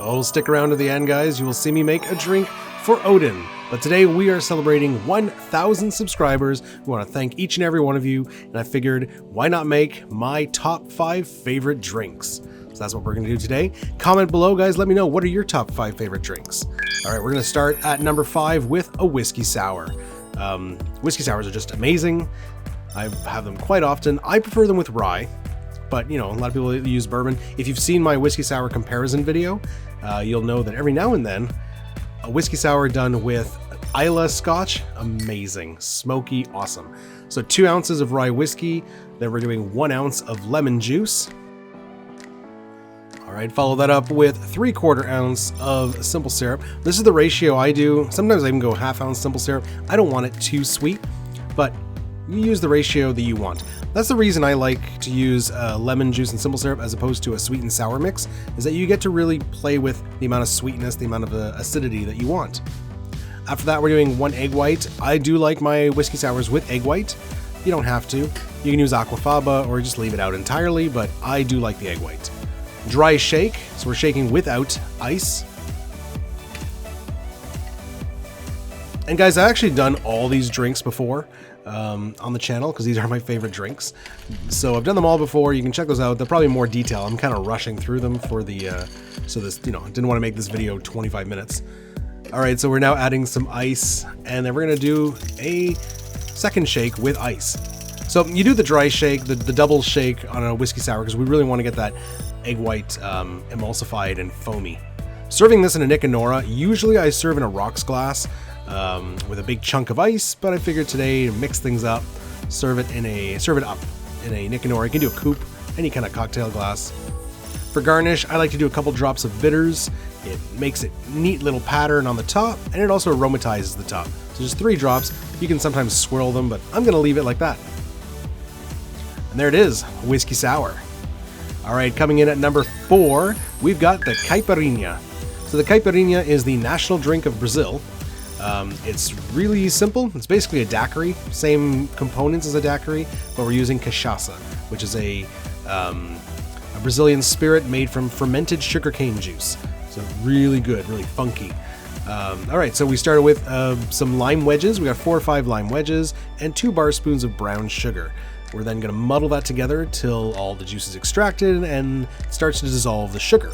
Oh, stick around to the end, guys. You will see me make a drink for Odin. But today we are celebrating 1,000 subscribers. We want to thank each and every one of you. And I figured, why not make my top 5 favorite drinks? So that's what we're going to do today. Comment below, guys. Let me know, what are your top 5 favorite drinks? All right, we're going to start at number 5 with a whiskey sour. Whiskey sours are just amazing. I have them quite often. I prefer them with rye. But, you know, a lot of people use bourbon. If you've seen my whiskey sour comparison video, you'll know that every now and then, a whiskey sour done with Islay Scotch, amazing, smoky, awesome. So 2 ounces of rye whiskey, then we're doing 1 ounce of lemon juice. All right, follow that up with 3/4 ounce of simple syrup. This is the ratio I do. Sometimes I even go 1/2 ounce simple syrup. I don't want it too sweet, but you use the ratio that you want. That's the reason I like to use lemon juice and simple syrup as opposed to a sweet and sour mix, is that you get to really play with the amount of sweetness, the amount of acidity that you want. After that, we're doing 1 egg white. I do like my whiskey sours with egg white. You don't have to. You can use aquafaba or just leave it out entirely, but I do like the egg white. Dry shake, so we're shaking without ice. And guys, I've actually done all these drinks before on the channel because these are my favorite drinks. So I've done them all before. You can check those out. They're probably more detail. I'm kind of rushing through them for the, so this, you know, I didn't want to make this video 25 minutes. All right, so we're now adding some ice, and then we're going to do a second shake with ice. So you do the dry shake, the double shake on a whiskey sour because we really want to get that egg white emulsified and foamy. Serving this in a Nick and Nora, usually I serve in a rocks glass with a big chunk of ice, but I figured today to mix things up, serve it up in a Nick and Nora. You can do a coupe, any kind of cocktail glass. For garnish, I like to do a couple drops of bitters. It makes it neat little pattern on the top, and it also aromatizes the top. So just 3 drops. You can sometimes swirl them, but I'm gonna leave it like that. And there it is, whiskey sour. All right, coming in at number 4, we've got the Caipirinha. So the Caipirinha is the national drink of Brazil. It's really simple. It's basically a daiquiri, same components as a daiquiri, but we're using cachaça, which is a Brazilian spirit made from fermented sugarcane juice. So really good, really funky. All right, so we started with some lime wedges. We got 4 or 5 lime wedges and 2 bar spoons of brown sugar. We're then going to muddle that together till all the juice is extracted and it starts to dissolve the sugar.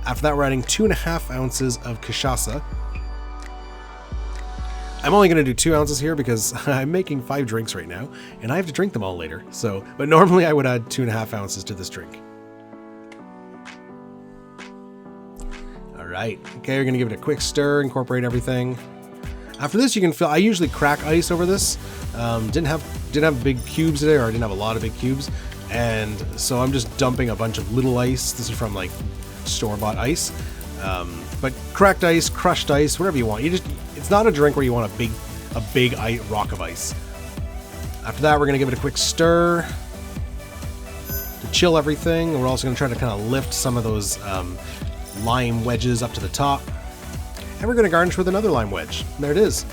After that, we're adding 2.5 ounces of cachaça. I'm only going to do 2 ounces here because I'm making 5 drinks right now and I have to drink them all later. But normally I would add 2.5 ounces to this drink. All right, okay, we're going to give it a quick stir, incorporate everything. After this, you can fill. I usually crack ice over this. Didn't have big cubes today, or I didn't have a lot of big cubes, and so I'm just dumping a bunch of little ice. This is from like store-bought ice, but cracked ice, crushed ice, whatever you want. It's not a drink where you want a big rock of ice. After that, we're gonna give it a quick stir to chill everything. And we're also gonna try to kind of lift some of those lime wedges up to the top. And we're going to garnish with another lime wedge. And there it is.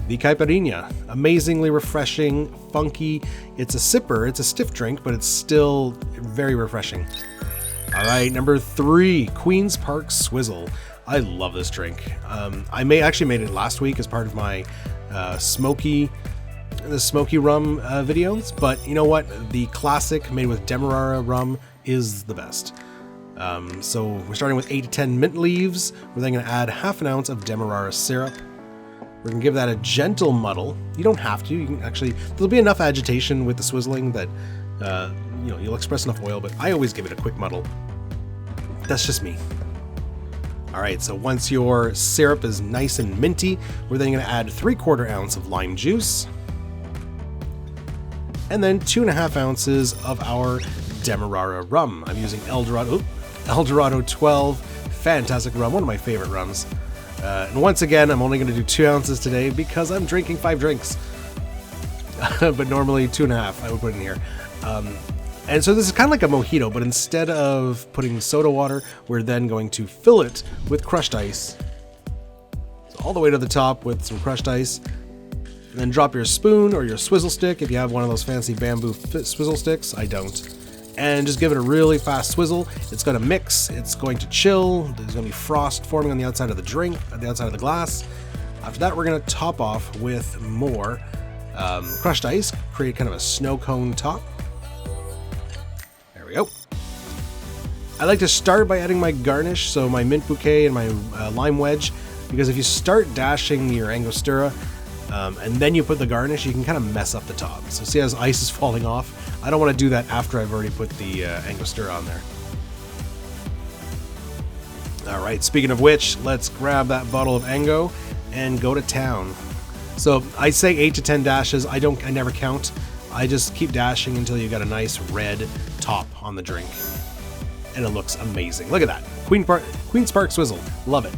The Caipirinha. Amazingly refreshing, funky. It's a sipper. It's a stiff drink, but it's still very refreshing. All right, number 3, Queen's Park Swizzle. I love this drink. I actually made it last week as part of my smoky rum videos. But you know what? The classic made with Demerara Rum is the best. So we're starting with 8 to 10 mint leaves. We're then going to add 1/2 ounce of Demerara Syrup. We're going to give that a gentle muddle. You don't have to. You can actually, there'll be enough agitation with the swizzling that you know, you'll express enough oil, but I always give it a quick muddle. That's just me. All right, so once your syrup is nice and minty, we're then going to add 3/4 ounce of lime juice. And then 2.5 ounces of our Demerara rum. I'm using El Dorado 12, fantastic rum, one of my favorite rums. And once again, I'm only going to do 2 ounces today because I'm drinking 5 drinks. But normally 2.5 I would put in here. And so this is kind of like a mojito, but instead of putting soda water, we're then going to fill it with crushed ice. So all the way to the top with some crushed ice. And then drop your spoon or your swizzle stick if you have one of those fancy bamboo swizzle sticks. I don't. and just give it a really fast swizzle. It's going to mix, it's going to chill, there's going to be frost forming on the outside of the drink, on the outside of the glass. After that, we're going to top off with more crushed ice, create kind of a snow cone top. There we go. I like to start by adding my garnish, so my mint bouquet and my lime wedge, because if you start dashing your Angostura and then you put the garnish, you can kind of mess up the top. So see as ice is falling off? I don't want to do that after I've already put the Angostura on there. All right, speaking of which, let's grab that bottle of Ango and go to town. So I say 8 to 10 dashes. I never count. I just keep dashing until you got a nice red top on the drink. And it looks amazing. Look at that. Queen's Park Swizzle. Love it.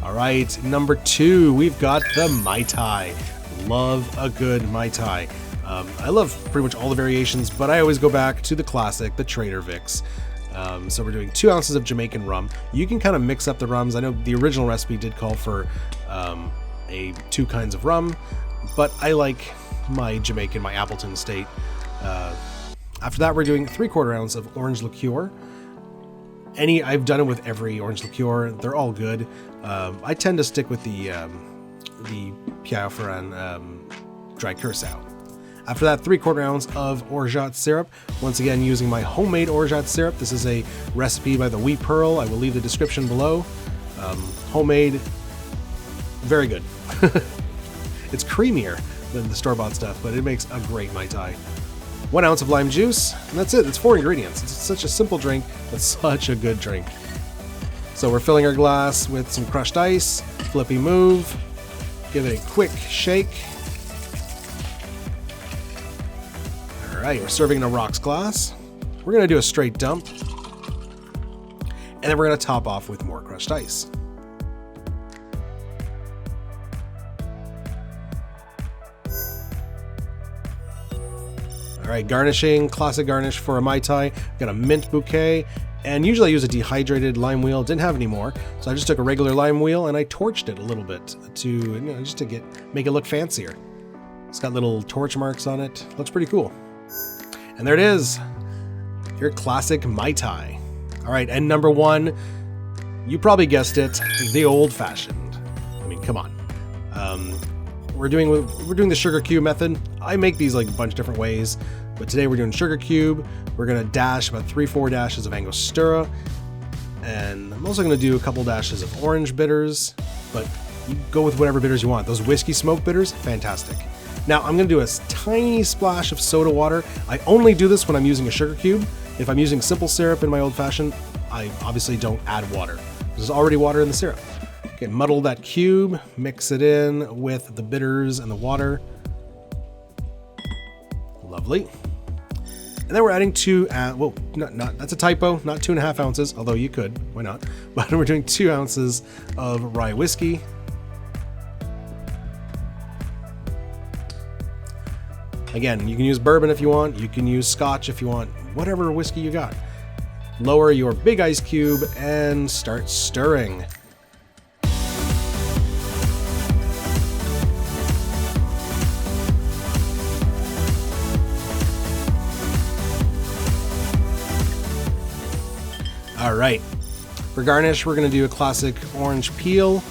All right, number 2, we've got the Mai Tai. Love a good Mai Tai. I love pretty much all the variations, but I always go back to the classic, the Trader Vic's. So we're doing 2 ounces of Jamaican rum. You can kind of mix up the rums. I know the original recipe did call for 2 kinds of rum, but I like my Jamaican, my Appleton State. After that, we're doing 3/4 ounce of Orange Liqueur. I've done it with every Orange Liqueur. They're all good. I tend to stick with the Pierre Ferrand dry curacao. After that, 3/4 ounce of orgeat syrup. Once again, using my homemade orgeat syrup. This is a recipe by the Wee Pearl. I will leave the description below. Homemade, very good. It's creamier than the store-bought stuff, but it makes a great Mai Tai. 1 ounce of lime juice, and that's it. It's 4 ingredients. It's such a simple drink, but such a good drink. So we're filling our glass with some crushed ice, flippy move, give it a quick shake. All right, we're serving in a rocks glass. We're gonna do a straight dump, and then we're gonna top off with more crushed ice. All right, garnishing, classic garnish for a Mai Tai. Got a mint bouquet, and usually I use a dehydrated lime wheel. Didn't have any more, so I just took a regular lime wheel and I torched it a little bit just to make it look fancier. It's got little torch marks on it. Looks pretty cool. And there it is, your classic Mai Tai. All right, and number 1, you probably guessed it, the old-fashioned. I mean, come on. We're doing the sugar cube method. I make these like a bunch of different ways, but today we're doing sugar cube. We're gonna dash about 3-4 dashes of Angostura, and I'm also gonna do a couple dashes of orange bitters, but you go with whatever bitters you want. Those whiskey smoke bitters, fantastic. Now I'm gonna do a tiny splash of soda water. I only do this when I'm using a sugar cube. If I'm using simple syrup in my old fashioned, I obviously don't add water. There's already water in the syrup. Okay, muddle that cube, mix it in with the bitters and the water. Lovely. And then we're adding that's a typo, not 2.5 ounces, although you could, why not? But we're doing 2 ounces of Rye Whiskey. Again, you can use bourbon if you want, you can use scotch if you want, whatever whiskey you got. Lower your big ice cube and start stirring. All right, for garnish, we're gonna do a classic orange peel.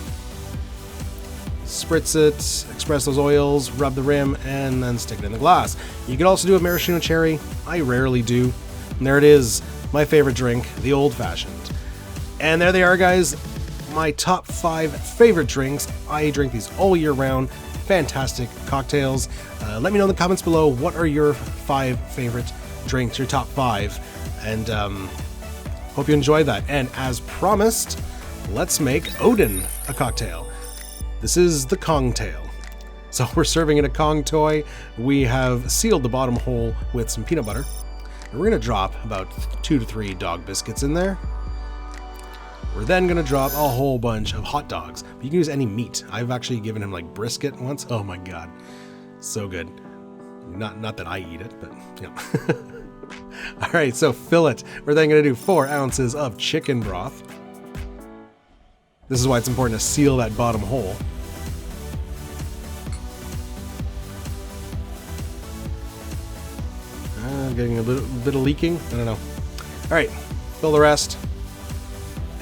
Spritz it, express those oils, rub the rim, and then stick it in the glass. You could also do a maraschino cherry. I rarely do. And there it is, my favorite drink, the old-fashioned. And there they are, guys, my top 5 favorite drinks. I drink these all year round. Fantastic cocktails. Let me know in the comments below, what are your 5 favorite drinks, your top 5, and hope you enjoyed that. And as promised, let's make Odin a cocktail. This is the Kong tail. So we're serving in a Kong toy. We have sealed the bottom hole with some peanut butter. And we're gonna drop about 2 to 3 dog biscuits in there. We're then gonna drop a whole bunch of hot dogs. But you can use any meat. I've actually given him like brisket once. Oh my God, so good. Not that I eat it, but yeah. All right, so fill it. We're then gonna do 4 ounces of chicken broth. This is why it's important to seal that bottom hole. getting a bit of leaking. I don't know. All right, fill the rest.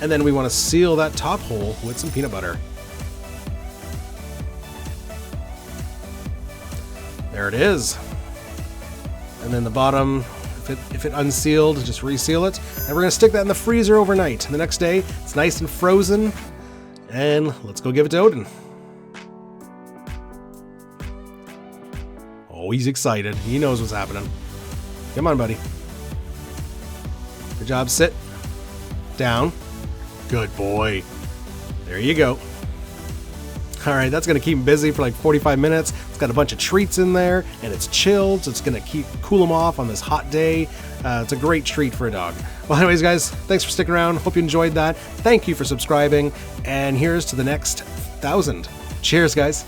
And then we want to seal that top hole with some peanut butter. There it is. And then the bottom, if it unsealed, just reseal it. And we're gonna stick that in the freezer overnight. And the next day, it's nice and frozen. And let's go give it to Odin. Oh, he's excited. He knows what's happening. Come on, buddy. Good job. Sit. Down. Good boy. There you go. All right, that's gonna keep him busy for like 45 minutes. It's got a bunch of treats in there, and it's chilled, so it's gonna cool him off on this hot day. It's a great treat for a dog. Well, anyways, guys, thanks for sticking around. Hope you enjoyed that. Thank you for subscribing, and here's to the next 1,000. Cheers, guys.